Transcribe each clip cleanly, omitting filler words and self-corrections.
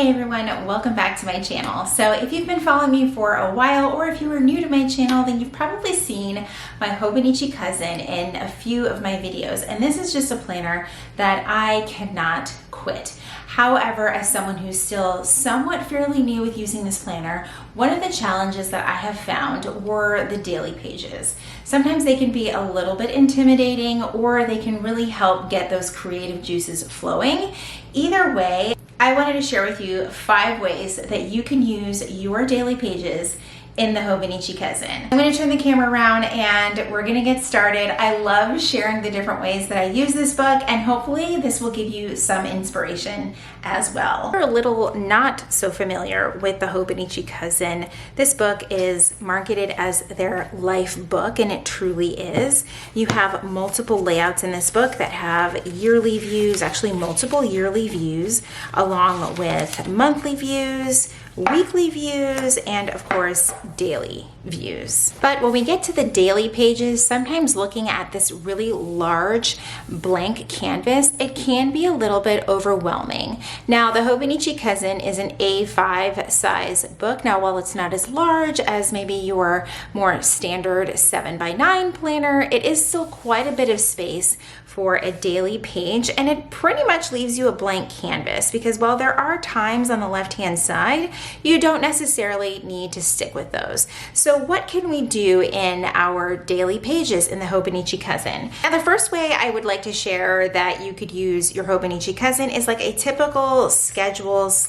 Hey everyone, welcome back to my channel. So if you've been following me for a while, or if you are new to my channel, then you've probably seen my Hobonichi cousin in a few of my videos. And this is just a planner that I cannot quit. However, as someone who's still somewhat fairly new with using this planner, one of the challenges that I have found were the daily pages. Sometimes they can be a little bit intimidating, or they can really help get those creative juices flowing. Either way, I wanted to share with you 5 ways that you can use your daily pages in the Hobonichi cousin. I'm going to turn the camera around and we're going to get started. I love sharing the different ways that I use this book, and hopefully this will give you some inspiration as well. If you're a little not so familiar with the Hobonichi cousin, this book is marketed as their life book, and it truly is. You have multiple layouts in this book that have yearly views, actually multiple yearly views, along with monthly views, weekly views, and of course daily views. But when we get to the daily pages, sometimes looking at this really large blank canvas, it can be a little bit overwhelming. Now, the Hobonichi cousin is an A5 size book. Now, while it's not as large as maybe your more standard 7x9 planner, it is still quite a bit of space for a daily page, and it pretty much leaves you a blank canvas, because while there are times on the left hand side, you don't necessarily need to stick with those. So what can we do in our daily pages in the Hobonichi cousin? And the first way I would like to share that you could use your Hobonichi cousin is like a typical schedule /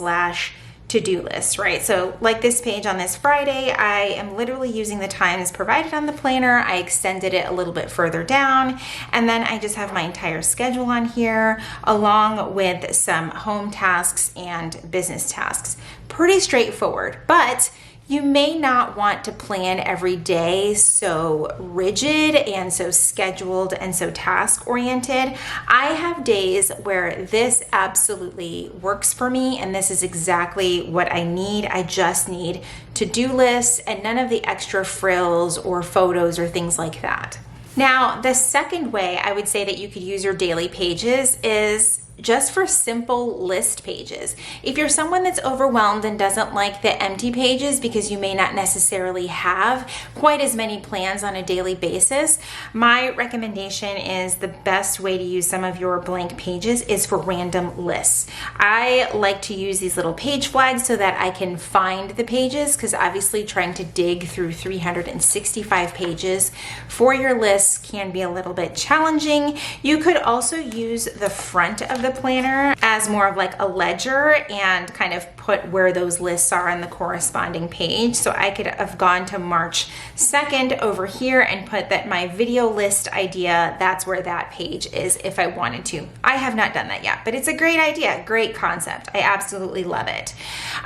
to-do list, right? So like this page on this Friday, I am literally using the times provided on the planner. I extended it a little bit further down, and then I just have my entire schedule on here, along with some home tasks and business tasks. Pretty straightforward, but you may not want to plan every day so rigid and so scheduled and so task oriented. I have days where this absolutely works for me, and this is exactly what I need. I just need to-do lists and none of the extra frills or photos or things like that. Now, the second way I would say that you could use your daily pages is just for simple list pages. If you're someone that's overwhelmed and doesn't like the empty pages because you may not necessarily have quite as many plans on a daily basis, my recommendation is the best way to use some of your blank pages is for random lists. I like to use these little page flags so that I can find the pages, because obviously trying to dig through 365 pages for your lists can be a little bit challenging. You could also use the front of the planner as more of like a ledger and kind of put where those lists are on the corresponding page. So I could have gone to March 2nd over here and put that my video list idea, that's where that page is if I wanted to. I have not done that yet, but it's a great idea, great concept. I absolutely love it.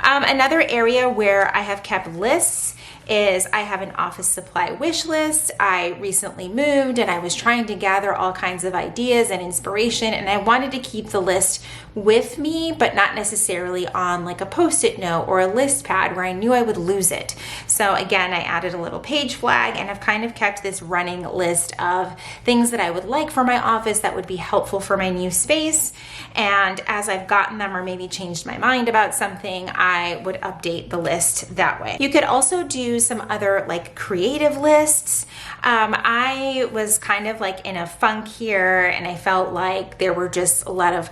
Another area where I have kept lists is I have an office supply wish list. I recently moved and I was trying to gather all kinds of ideas and inspiration, and I wanted to keep the list with me, but not necessarily on like a post-it note or a list pad where I knew I would lose it. So again, I added a little page flag, and I've kind of kept this running list of things that I would like for my office that would be helpful for my new space. And as I've gotten them or maybe changed my mind about something, I would update the list that way. You could also do some other like creative lists. I was kind of like in a funk here, and I felt like there were just a lot of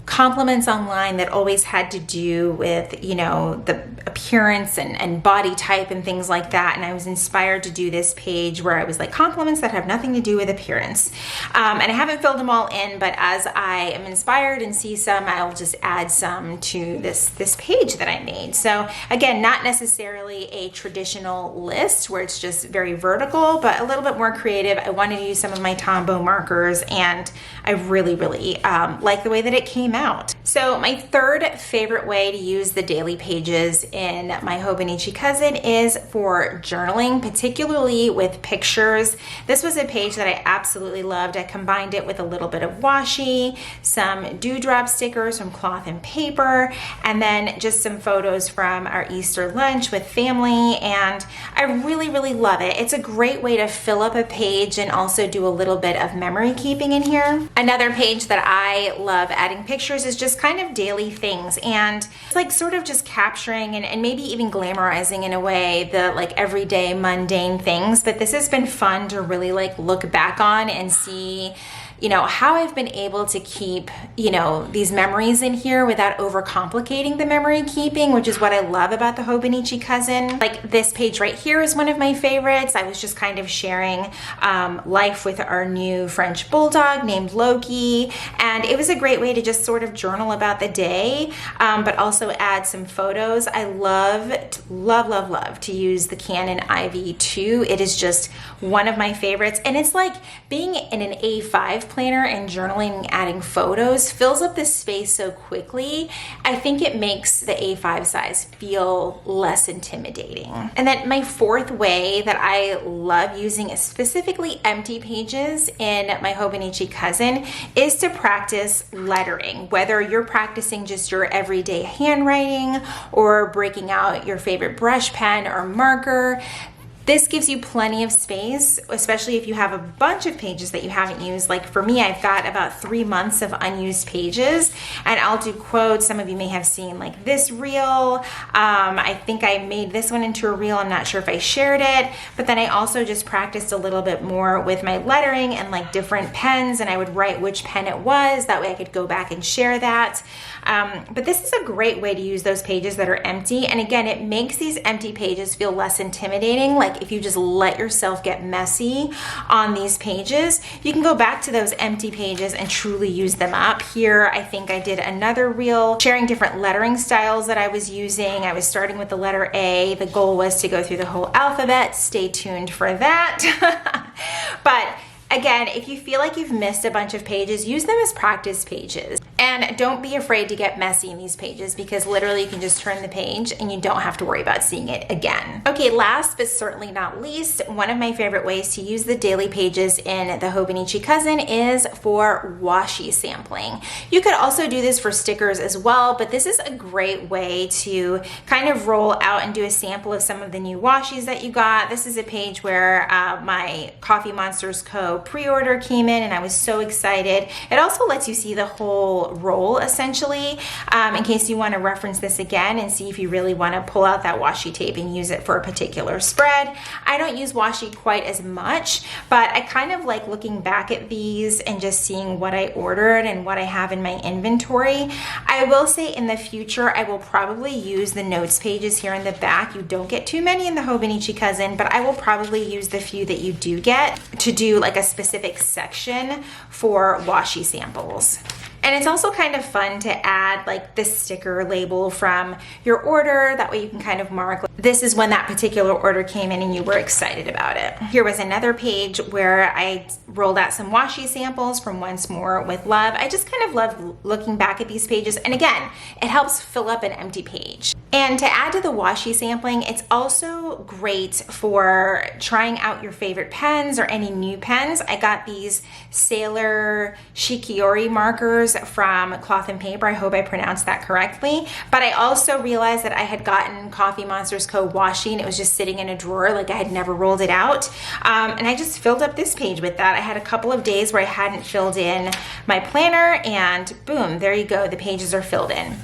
compliments online that always had to do with, you know, the appearance and body type and things like that. And I was inspired to do this page where I was like compliments that have nothing to do with appearance. And I haven't filled them all in, but as I am inspired and see some, I'll just add some to this page that I made. So again, not necessarily a traditional list where it's just very vertical, but a little bit more creative. I wanted to use some of my Tombow markers, and I really like the way that it came out. So my third favorite way to use the daily pages in my Hobonichi cousin is for journaling, particularly with pictures. This was a page that I absolutely loved. I combined it with a little bit of washi, some dewdrop stickers from cloth and paper, and then just some photos from our Easter lunch with family, and I really love it. It's a great way to fill up a page and also do a little bit of memory keeping in here. Another page that I love adding pictures pictures is just kind of daily things, and it's like sort of just capturing and maybe even glamorizing in a way the like everyday mundane things. But this has been fun to really like look back on and see, you know, how I've been able to keep, you know, these memories in here without overcomplicating the memory keeping, which is what I love about the Hobonichi Cousin. Like this page right here is one of my favorites. I was just kind of sharing life with our new French bulldog named Loki, and it was a great way to just sort of journal about the day, but also add some photos. I love to use the Canon IV2. It is just one of my favorites, and it's like being in an A5 planner and journaling and adding photos fills up this space so quickly. I think it makes the A5 size feel less intimidating. And then my fourth way that I love using specifically empty pages in my Hobonichi Cousin is to practice lettering. Whether you're practicing just your everyday handwriting or breaking out your favorite brush pen or marker, this gives you plenty of space, especially if you have a bunch of pages that you haven't used. Like for me, I've got about 3 months of unused pages, and I'll do quotes. Some of you may have seen like this reel. I think I made this one into a reel. I'm not sure if I shared it, but then I also just practiced a little bit more with my lettering and like different pens, and I would write which pen it was. That way I could go back and share that. But this is a great way to use those pages that are empty. And again, it makes these empty pages feel less intimidating. Like if you just let yourself get messy on these pages, you can go back to those empty pages and truly use them up. Here, I think I did another reel sharing different lettering styles that I was using. I was starting with the letter A. The goal was to go through the whole alphabet. Stay tuned for that. But again, if you feel like you've missed a bunch of pages, use them as practice pages. And don't be afraid to get messy in these pages, because literally you can just turn the page and you don't have to worry about seeing it again. Okay, last but certainly not least, one of my favorite ways to use the daily pages in the Hobonichi Cousin is for washi sampling. You could also do this for stickers as well, but this is a great way to kind of roll out and do a sample of some of the new washis that you got. This is a page where my Coffee Monsters Co. pre-order came in, and I was so excited. It also lets you see the whole roll essentially, in case you want to reference this again and see if you really want to pull out that washi tape and use it for a particular spread. I don't use washi quite as much, but I kind of like looking back at these and just seeing what I ordered and what I have in my inventory. I will say in the future, I will probably use the notes pages here in the back. You don't get too many in the Hobonichi Cousin, but I will probably use the few that you do get to do like a specific section for washi samples. And it's also kind of fun to add like this sticker label from your order. That way you can kind of mark this is when that particular order came in and you were excited about it. Here was another page where I rolled out some washi samples from Once More with Love. I just kind of love looking back at these pages. And again, it helps fill up an empty page. And to add to the washi sampling, it's also great for trying out your favorite pens or any new pens. I got these Sailor Shikiori markers from Cloth and Paper. I hope I pronounced that correctly. But I also realized that I had gotten Coffee Monsters Co. washi, and it was just sitting in a drawer, like I had never rolled it out. And I just filled up this page with that. I had a couple of days where I hadn't filled in my planner, and boom, there you go. The pages are filled in.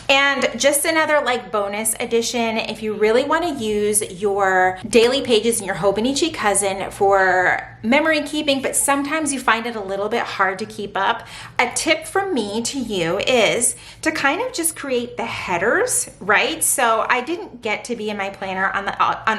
And just another like bonus addition, if you really want to use your daily pages in your Hobonichi Cousin for memory keeping, but sometimes you find it a little bit hard to keep up, a tip from me to you is to kind of just create the headers, right? So I didn't get to be in my planner on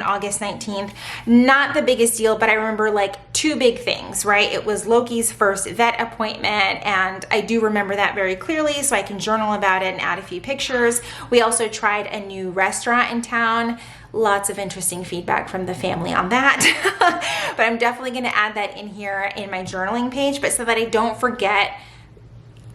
August 19th. Not the biggest deal, but I remember like 2 big things, right? It was Loki's first vet appointment, and I do remember that very clearly, so I can journal about it and add a few pictures. We also tried a new restaurant in town. Lots of interesting feedback from the family on that. But I'm definitely going to add that in here in my journaling page, but so that I don't forget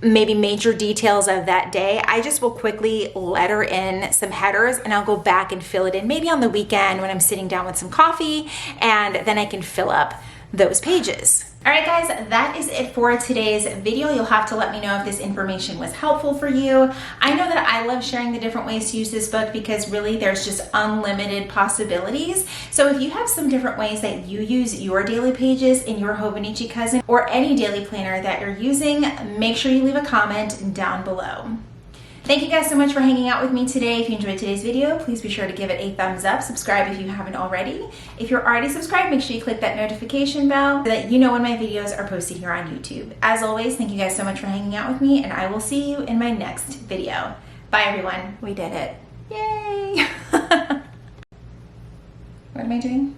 maybe major details of that day, I just will quickly letter in some headers, and I'll go back and fill it in maybe on the weekend when I'm sitting down with some coffee, and then I can fill up those pages. All right, guys, that is it for today's video. You'll have to let me know if this information was helpful for you. I know that I love sharing the different ways to use this book because really there's just unlimited possibilities. So if you have some different ways that you use your daily pages in your Hobonichi Cousin or any daily planner that you're using, make sure you leave a comment down below. Thank you guys so much for hanging out with me today. If you enjoyed today's video, please be sure to give it a thumbs up. Subscribe if you haven't already. If you're already subscribed, make sure you click that notification bell so that you know when my videos are posted here on YouTube. As always, thank you guys so much for hanging out with me, and I will see you in my next video. Bye, everyone. We did it. Yay! What am I doing?